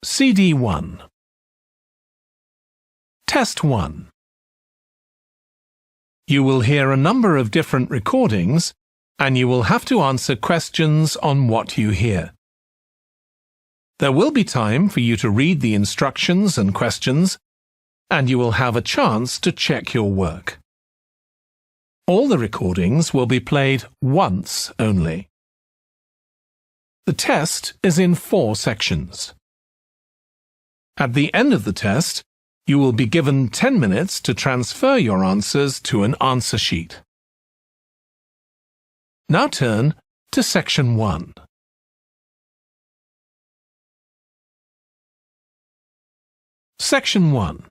CD 1. Test 1. You will hear a number of different recordings and you will have to answer questions on what you hear. There will be time for you to read the instructions and questions, and you will have a chance to check your work. All the recordings will be played once only. The test is in 4 sections. At the end of the test, you will be given 10 minutes to transfer your answers to an answer sheet. Now turn to Section 1. Section 1.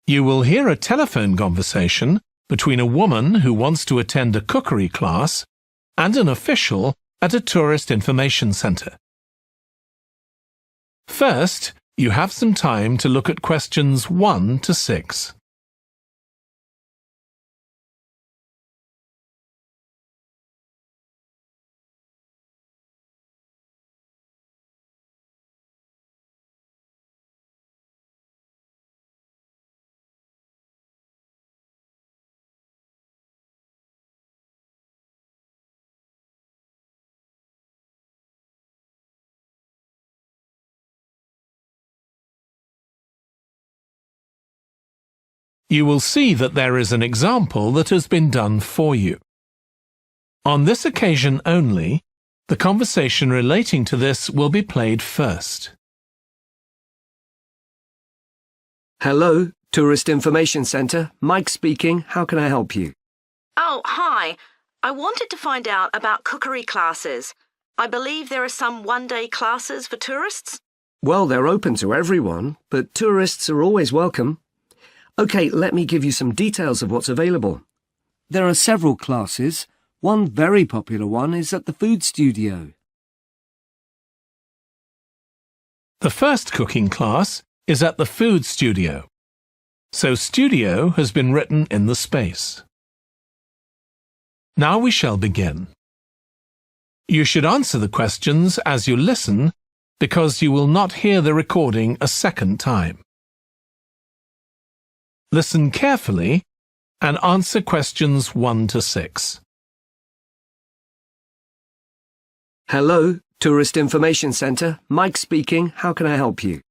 You will hear a telephone conversation between a woman who wants to attend a cookery class and an official at a tourist information centre. First, you have some time to look at questions 1 to 6. You will see that there is an example that has been done for you. On this occasion only, the conversation relating to this will be played first. Hello, Tourist Information Centre. Mike speaking. How can I help you? Oh, hi. I wanted to find out about cookery classes. I believe there are some one-day classes for tourists. Well, they're open to everyone, but tourists are always welcome. OK, let me give you some details of what's available. There are several classes. One very popular one is at the food studio. The first cooking class is at the food studio, so studio has been written in the space. Now we shall begin. You should answer the questions as you listen because you will not hear the recording a second time. Listen carefully and answer questions 1 to 6. Hello, Tourist Information Centre. Mike speaking. How can I help you?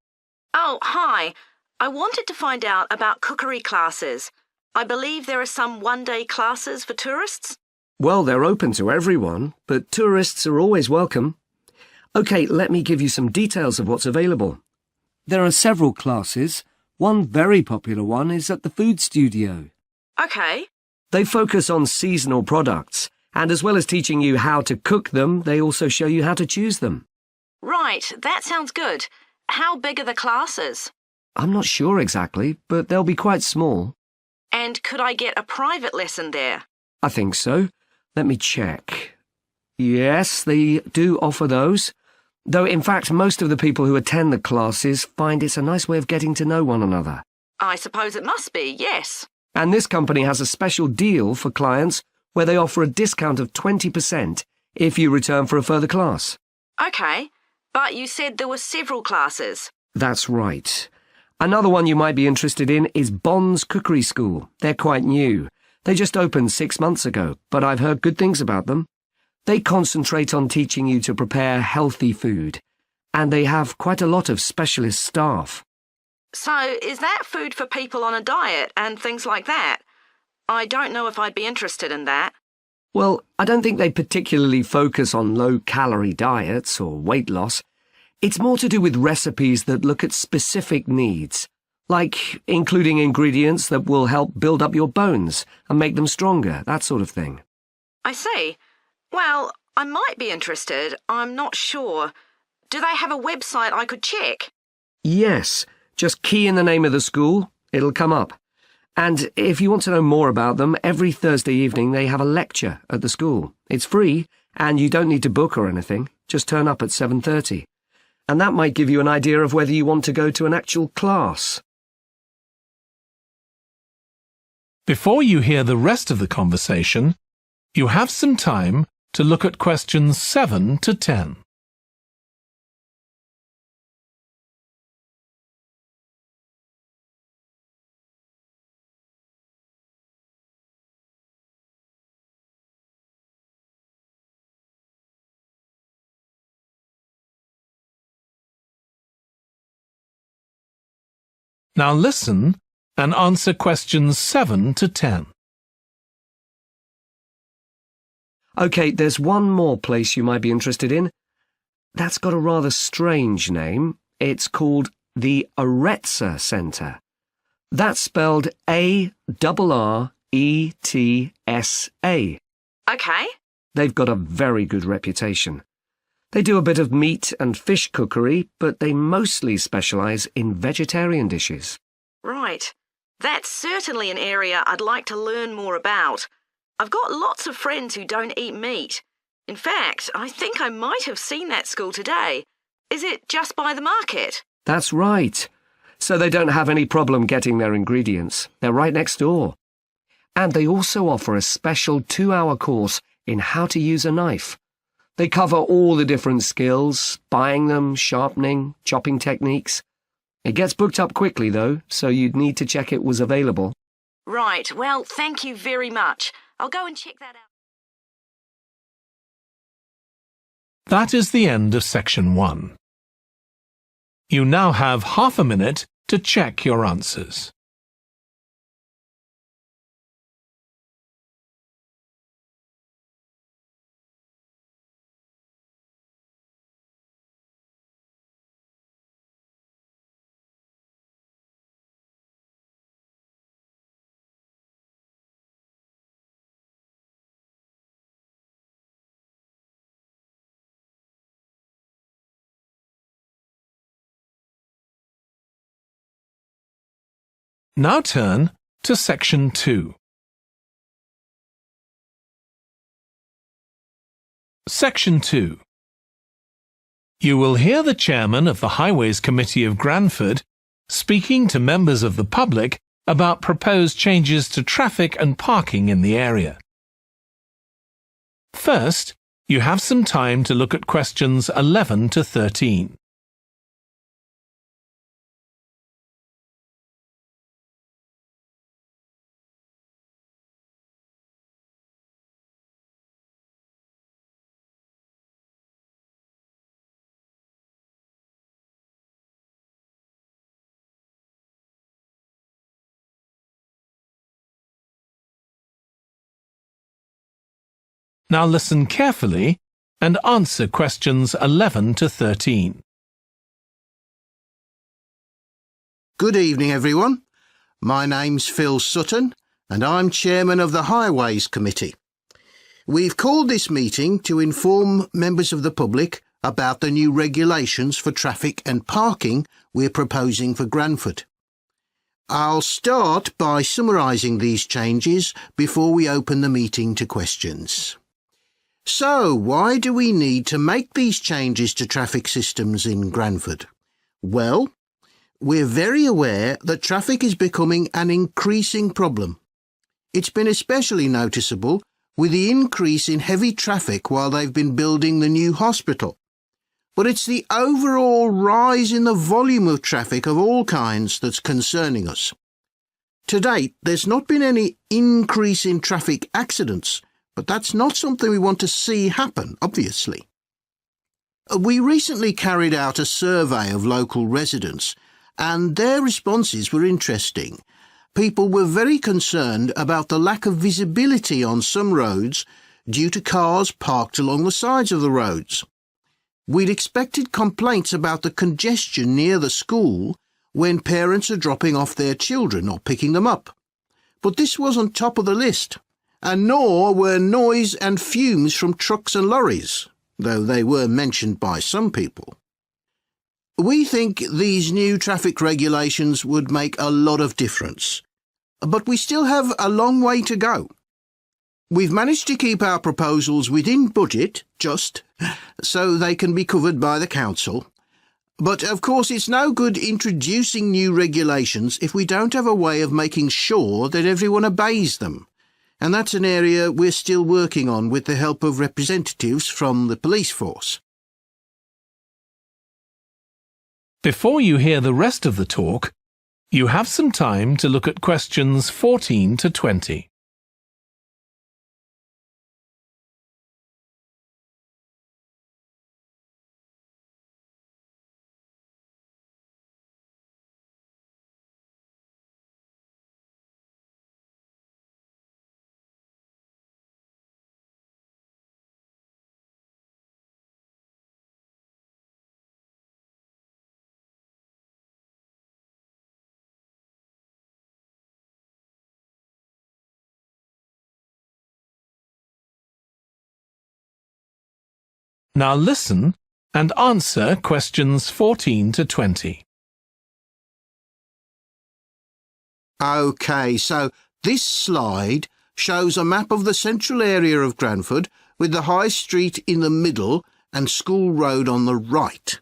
Oh, hi. I wanted to find out about cookery classes. I believe there are some one-day classes for tourists. Well, they're open to everyone, but tourists are always welcome. OK, let me give you some details of what's available. There are several classes. One very popular one is at the food studio. OK. They focus on seasonal products, and as well as teaching you how to cook them, they also show you how to choose them. Right, that sounds good. How big are the classes? I'm not sure exactly, but they'll be quite small. And could I get a private lesson there? I think so. Let me check. Yes, they do offer those. Though, in fact, most of the people who attend the classes find it's a nice way of getting to know one another. I suppose it must be, yes. And this company has a special deal for clients where they offer a discount of 20% if you return for a further class. OK, but you said there were several classes. That's right. Another one you might be interested in is Bond's Cookery School. They're quite new. They just opened 6 months ago, but I've heard good things about them. They concentrate on teaching you to prepare healthy food, and they have quite a lot of specialist staff. So, is that food for people on a diet and things like that? I don't know if I'd be interested in that. Well, I don't think they particularly focus on low-calorie diets or weight loss. It's more to do with recipes that look at specific needs, like including ingredients that will help build up your bones and make them stronger, that sort of thing. I see. Well, I might be interested. I'm not sure. Do they have a website I could check? Yes. Just key in the name of the school. It'll come up. And if you want to know more about them, every Thursday evening they have a lecture at the school. It's free, and you don't need to book or anything. Just turn up at 7:30. And that might give you an idea of whether you want to go to an actual class. Before you hear the rest of the conversation, you have some time to look at questions 7 to 10. Now listen and answer questions 7 to 10. OK, there's one more place you might be interested in. That's got a rather strange name. It's called the Aretsa Centre. That's spelled A-R-R-E-T-S-A. OK. They've got a very good reputation. They do a bit of meat and fish cookery, but they mostly specialise in vegetarian dishes. Right. That's certainly an area I'd like to learn more about. I've got lots of friends who don't eat meat. In fact, I think I might have seen that school today. Is it just by the market? That's right. So they don't have any problem getting their ingredients. They're right next door. And they also offer a special 2-hour course in how to use a knife. They cover all the different skills, buying them, sharpening, chopping techniques. It gets booked up quickly, though, so you'd need to check it was available. Right. Well, thank you very much. I'll go and check that out. That is the end of section 1. You now have half a minute to check your answers. Now turn to section 2. Section 2. You will hear the chairman of the Highways Committee of Granford speaking to members of the public about proposed changes to traffic and parking in the area. First, you have some time to look at questions 11 to 13. Now listen carefully and answer questions 11 to 13. Good evening, everyone. My name's Phil Sutton, and I'm chairman of the Highways Committee. We've called this meeting to inform members of the public about the new regulations for traffic and parking we're proposing for Granford. I'll start by summarising these changes before we open the meeting to questions. So, why do we need to make these changes to traffic systems in Granford? Well, we're very aware that traffic is becoming an increasing problem. It's been especially noticeable with the increase in heavy traffic while they've been building the new hospital. But it's the overall rise in the volume of traffic of all kinds that's concerning us. To date, there's not been any increase in traffic accidents, but that's not something we want to see happen, obviously. We recently carried out a survey of local residents, and their responses were interesting. People were very concerned about the lack of visibility on some roads due to cars parked along the sides of the roads. We'd expected complaints about the congestion near the school when parents are dropping off their children or picking them up. But this wasn't top of the list, and nor were noise and fumes from trucks and lorries, though they were mentioned by some people. We think these new traffic regulations would make a lot of difference, but we still have a long way to go. We've managed to keep our proposals within budget, so they can be covered by the council. But of course it's no good introducing new regulations if we don't have a way of making sure that everyone obeys them. And that's an area we're still working on with the help of representatives from the police force. Before you hear the rest of the talk, you have some time to look at questions 14 to 20. Now listen and answer questions 14 to 20. OK, so this slide shows a map of the central area of Granford with the High Street in the middle and School Road on the right.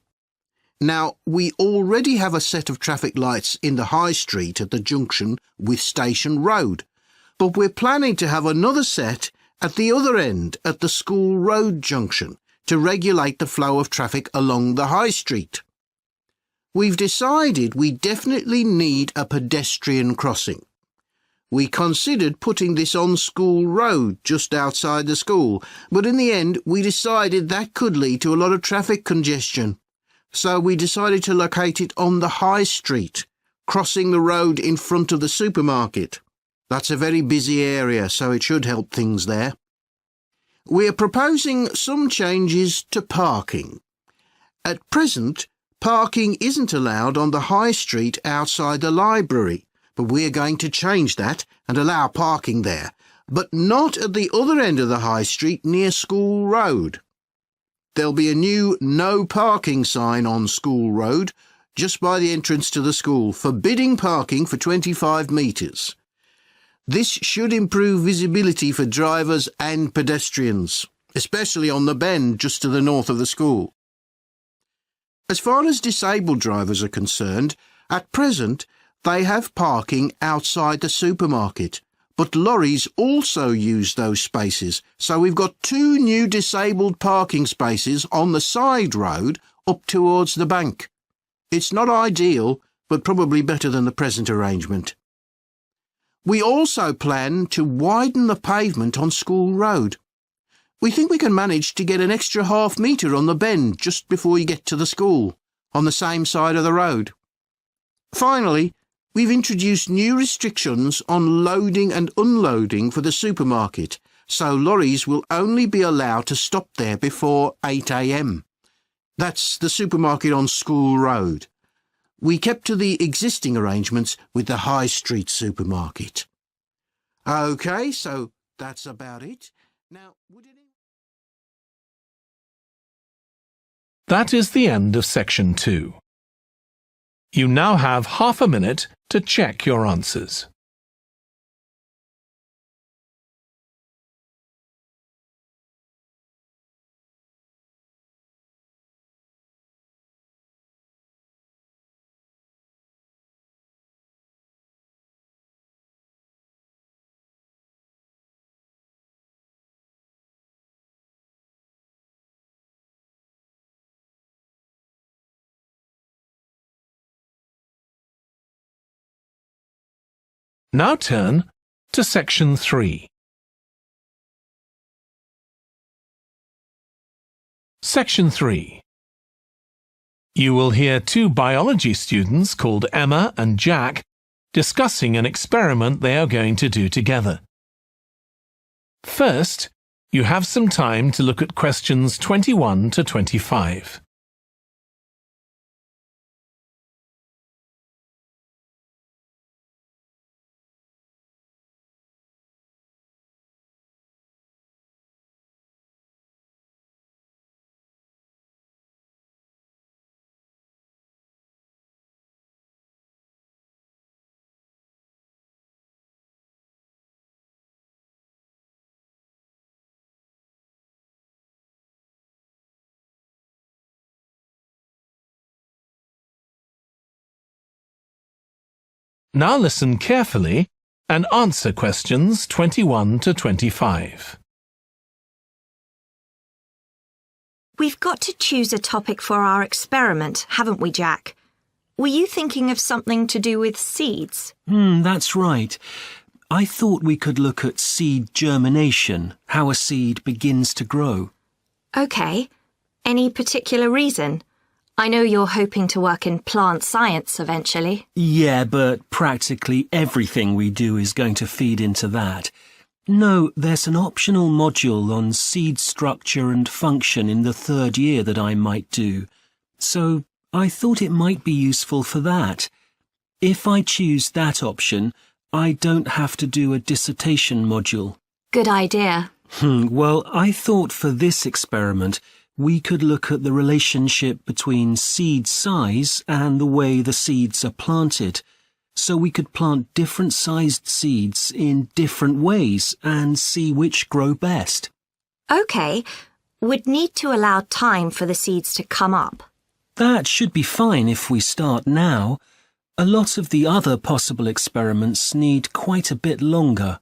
Now, we already have a set of traffic lights in the High Street at the junction with Station Road, but we're planning to have another set at the other end at the School Road junction to regulate the flow of traffic along the High Street. We've decided we definitely need a pedestrian crossing. We considered putting this on School Road just outside the school, but in the end we decided that could lead to a lot of traffic congestion. So we decided to locate it on the High Street, crossing the road in front of the supermarket. That's a very busy area, so it should help things there. We're proposing some changes to parking. At present, parking isn't allowed on the High Street outside the library, but we're going to change that and allow parking there, but not at the other end of the High Street near School Road. There'll be a new no parking sign on School Road just by the entrance to the school, forbidding parking for 25 metres. This should improve visibility for drivers and pedestrians, especially on the bend just to the north of the school. As far as disabled drivers are concerned, at present they have parking outside the supermarket, but lorries also use those spaces, so we've got 2 new disabled parking spaces on the side road up towards the bank. It's not ideal, but probably better than the present arrangement. We also plan to widen the pavement on School Road. We think we can manage to get an extra half metre on the bend just before you get to the school, on the same side of the road. Finally, we've introduced new restrictions on loading and unloading for the supermarket, so lorries will only be allowed to stop there before 8 a.m. That's the supermarket on School Road. We kept to the existing arrangements with the High Street supermarket. OK, so that's about it. Now, That is the end of section 2. You now have half a minute to check your answers. Now turn to section 3. Section 3. You will hear 2 biology students called Emma and Jack discussing an experiment they are going to do together. First, you have some time to look at questions 21 to 25. Now listen carefully and answer questions 21 to 25. We've got to choose a topic for our experiment, haven't we, Jack? Were you thinking of something to do with seeds? That's right. I thought we could look at seed germination, how a seed begins to grow. OK. Any particular reason? I know you're hoping to work in plant science eventually. Yeah, but practically everything we do is going to feed into that. No, there's an optional module on seed structure and function in the 3rd year that I might do. So I thought it might be useful for that. If I choose that option, I don't have to do a dissertation module. Good idea. Well, I thought for this experiment, we could look at the relationship between seed size and the way the seeds are planted. So we could plant different sized seeds in different ways and see which grow best. OK, we'd need to allow time for the seeds to come up. That should be fine if we start now. A lot of the other possible experiments need quite a bit longer.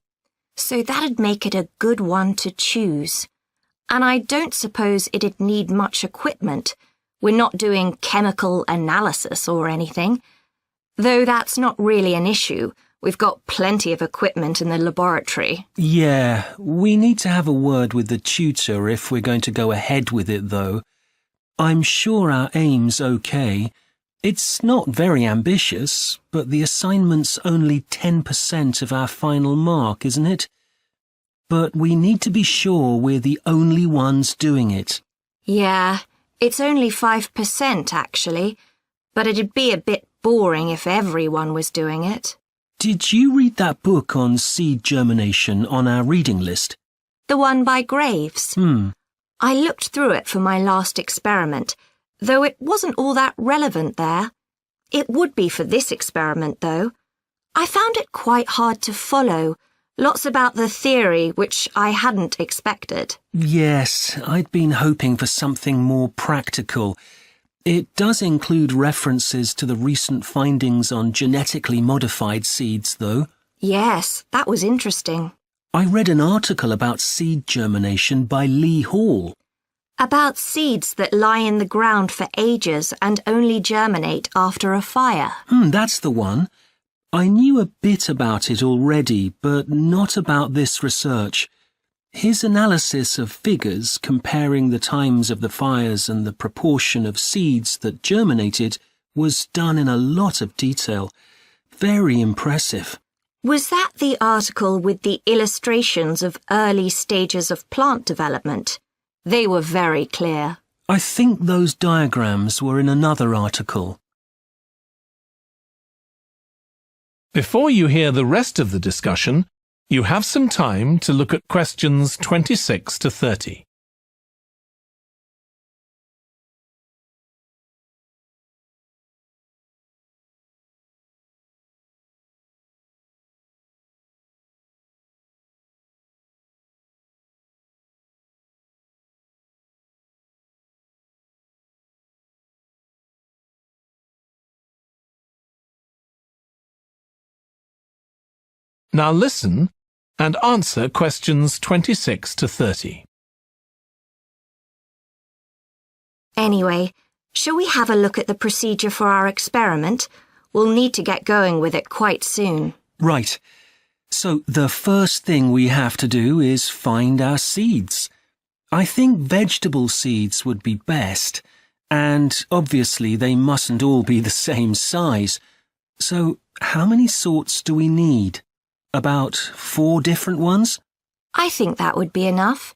So that'd make it a good one to choose. And I don't suppose it'd need much equipment. We're not doing chemical analysis or anything. Though that's not really an issue. We've got plenty of equipment in the laboratory. Yeah, we need to have a word with the tutor if we're going to go ahead with it, though. I'm sure our aim's okay. It's not very ambitious, but the assignment's only 10% of our final mark, isn't it? But we need to be sure we're the only ones doing it. Yeah, it's only 5% actually, but it'd be a bit boring if everyone was doing it. Did you read that book on seed germination on our reading list? The one by Graves? I looked through it for my last experiment, though it wasn't all that relevant there. It would be for this experiment, though. I found it quite hard to follow. Lots about the theory, which I hadn't expected. Yes, I'd been hoping for something more practical. It does include references to the recent findings on genetically modified seeds, though. Yes, that was interesting. I read an article about seed germination by Lee Hall. About seeds that lie in the ground for ages and only germinate after a fire. That's the one. I knew a bit about it already, but not about this research. His analysis of figures comparing the times of the fires and the proportion of seeds that germinated was done in a lot of detail. Very impressive. Was that the article with the illustrations of early stages of plant development? They were very clear. I think those diagrams were in another article. Before you hear the rest of the discussion, you have some time to look at questions 26 to 30. Now listen and answer questions 26 to 30. Anyway, shall we have a look at the procedure for our experiment? We'll need to get going with it quite soon. Right. So the first thing we have to do is find our seeds. I think vegetable seeds would be best, and obviously they mustn't all be the same size. So how many sorts do we need? About 4 different ones? I think that would be enough.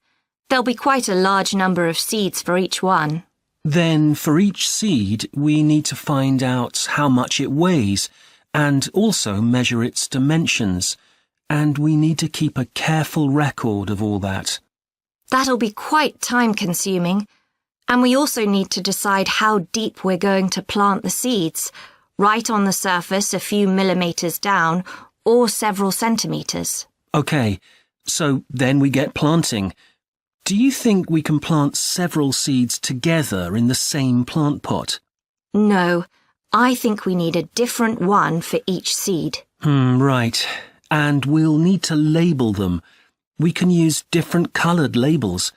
There'll be quite a large number of seeds for each one. Then for each seed, we need to find out how much it weighs and also measure its dimensions. And we need to keep a careful record of all that. That'll be quite time-consuming. And we also need to decide how deep we're going to plant the seeds, right on the surface a few millimetres down, or several centimetres. OK, so then we get planting. Do you think we can plant several seeds together in the same plant pot? No, I think we need a different one for each seed. Right. And we'll need to label them. We can use different coloured labels.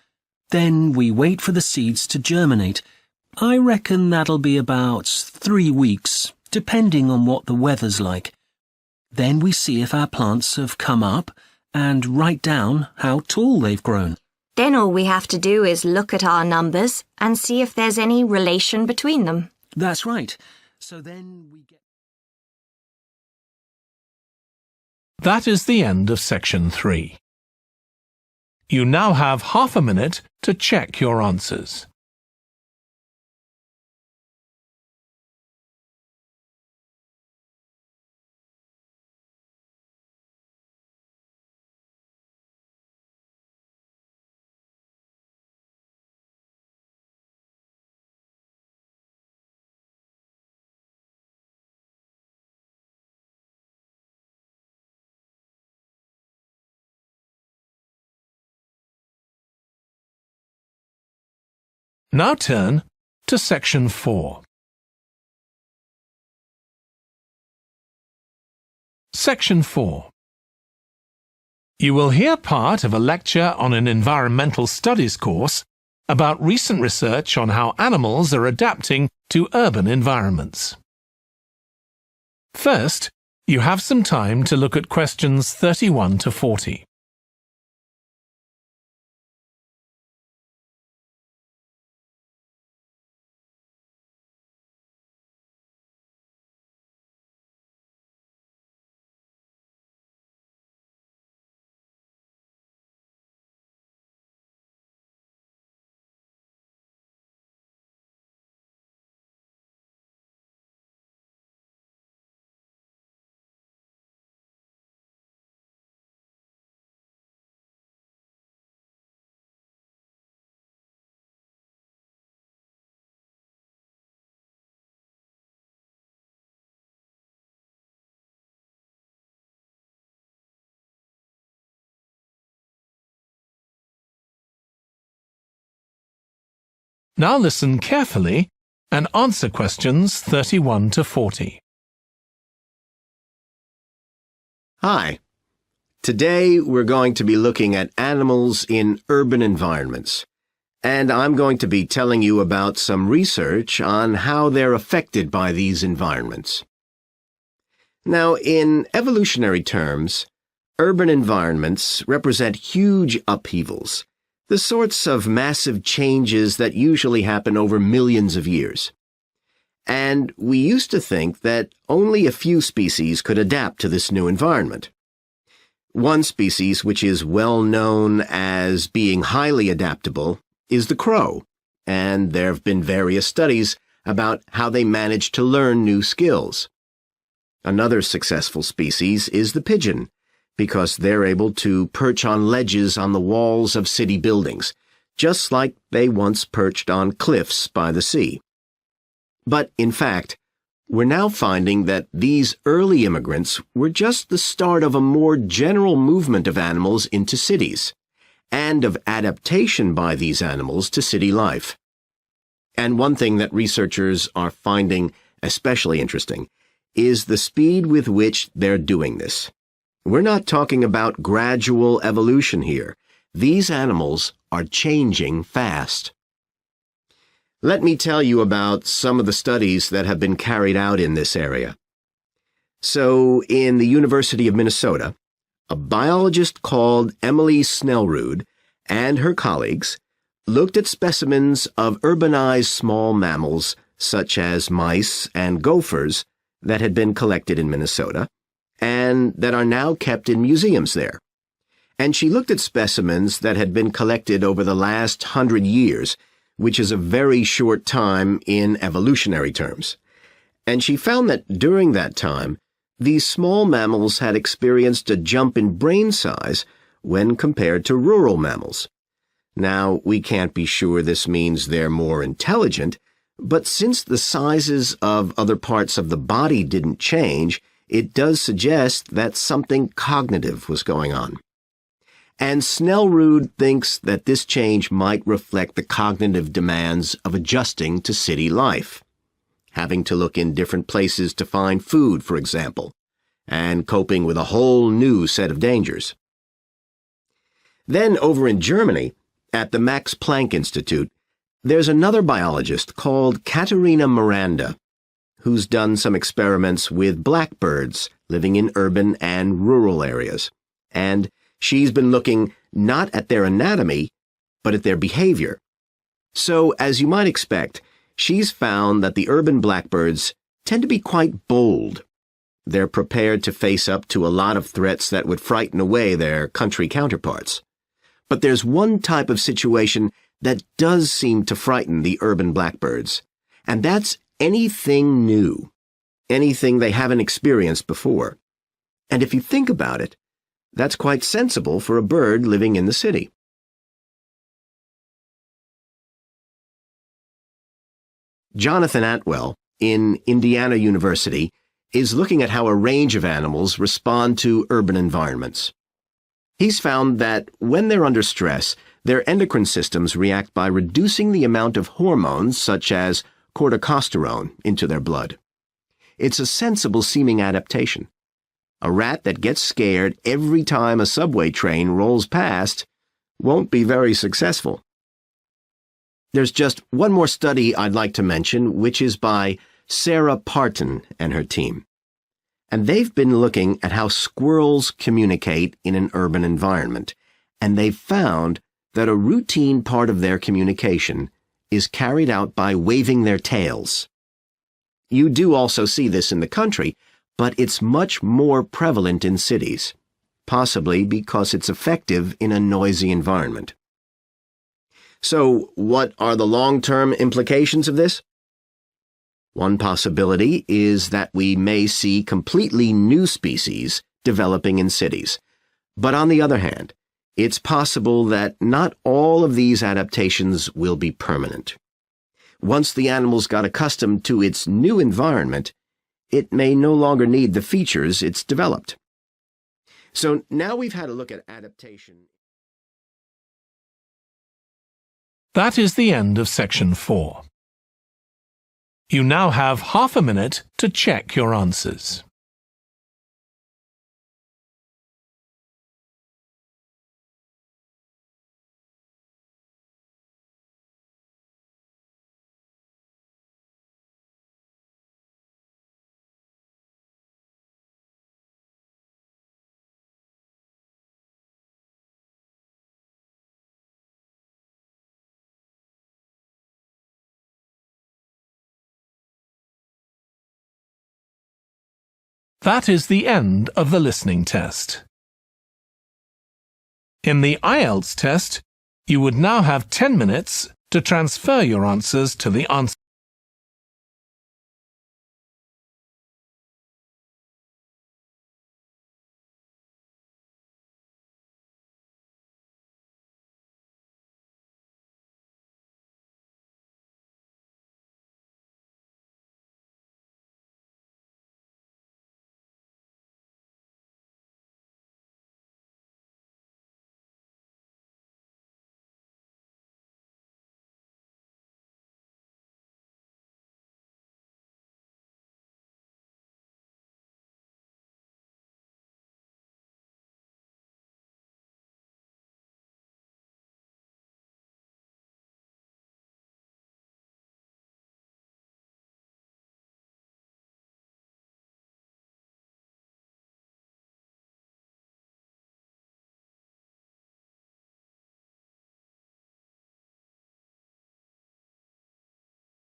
Then we wait for the seeds to germinate. I reckon that'll be about 3 weeks, depending on what the weather's like. Then we see if our plants have come up and write down how tall they've grown. Then all we have to do is look at our numbers and see if there's any relation between them. That's right. So then we get... That is the end of section 3. You now have half a minute to check your answers. Now turn to Section 4. Section 4. You will hear part of a lecture on an environmental studies course about recent research on how animals are adapting to urban environments. First, you have some time to look at questions 31 to 40. Now listen carefully and answer questions 31 to 40. Hi. Today we're going to be looking at animals in urban environments, and I'm going to be telling you about some research on how they're affected by these environments. Now, in evolutionary terms, urban environments represent huge upheavals, the sorts of massive changes that usually happen over millions of years. And we used to think that only a few species could adapt to this new environment. One species which is well known as being highly adaptable is the crow, and there have been various studies about how they manage to learn new skills. Another successful species is the pigeon, because they're able to perch on ledges on the walls of city buildings, just like they once perched on cliffs by the sea. But, in fact, we're now finding that these early immigrants were just the start of a more general movement of animals into cities, and of adaptation by these animals to city life. And one thing that researchers are finding especially interesting is the speed with which they're doing this. We're not talking about gradual evolution here. These animals are changing fast. Let me tell you about some of the studies that have been carried out in this area. So, in the University of Minnesota, a biologist called Emily Snellrud and her colleagues looked at specimens of urbanized small mammals such as mice and gophers that had been collected in Minnesota and that are now kept in museums there. And she looked at specimens that had been collected over the last 100 years, which is a very short time in evolutionary terms. And she found that during that time, these small mammals had experienced a jump in brain size when compared to rural mammals. Now, we can't be sure this means they're more intelligent, but since the sizes of other parts of the body didn't change, it does suggest that something cognitive was going on. And Snellrud thinks that this change might reflect the cognitive demands of adjusting to city life, having to look in different places to find food, for example, and coping with a whole new set of dangers. Then over in Germany, at the Max Planck Institute, there's another biologist called Katharina Miranda, who's done some experiments with blackbirds living in urban and rural areas. And she's been looking not at their anatomy, but at their behavior. So, as you might expect, she's found that the urban blackbirds tend to be quite bold. They're prepared to face up to a lot of threats that would frighten away their country counterparts. But there's one type of situation that does seem to frighten the urban blackbirds, and that's anything new, anything they haven't experienced before. And if you think about it, that's quite sensible for a bird living in the city. Jonathan Atwell, in Indiana University, is looking at how a range of animals respond to urban environments. He's found that when they're under stress, Their endocrine systems react by reducing the amount of hormones such as corticosterone into their blood. It's a sensible-seeming adaptation. A rat that gets scared every time a subway train rolls past won't be very successful. There's just one more study I'd like to mention, which is by Sarah Parton and her team. And they've been looking at how squirrels communicate in an urban environment, and they've found that a routine part of their communication is carried out by waving their tails. You do also see this in the country, but it's much more prevalent in cities, possibly because it's effective in a noisy environment. So, what are the long-term implications of this? One possibility is that we may see completely new species developing in cities. But on the other hand, it's possible that not all of these adaptations will be permanent. Once the animal's got accustomed to its new environment, it may no longer need the features it's developed. So now we've had a look at adaptation. That is the end of section 4. You now have half a minute to check your answers. That is the end of the listening test. In the IELTS test, you would now have 10 minutes to transfer your answers to the answer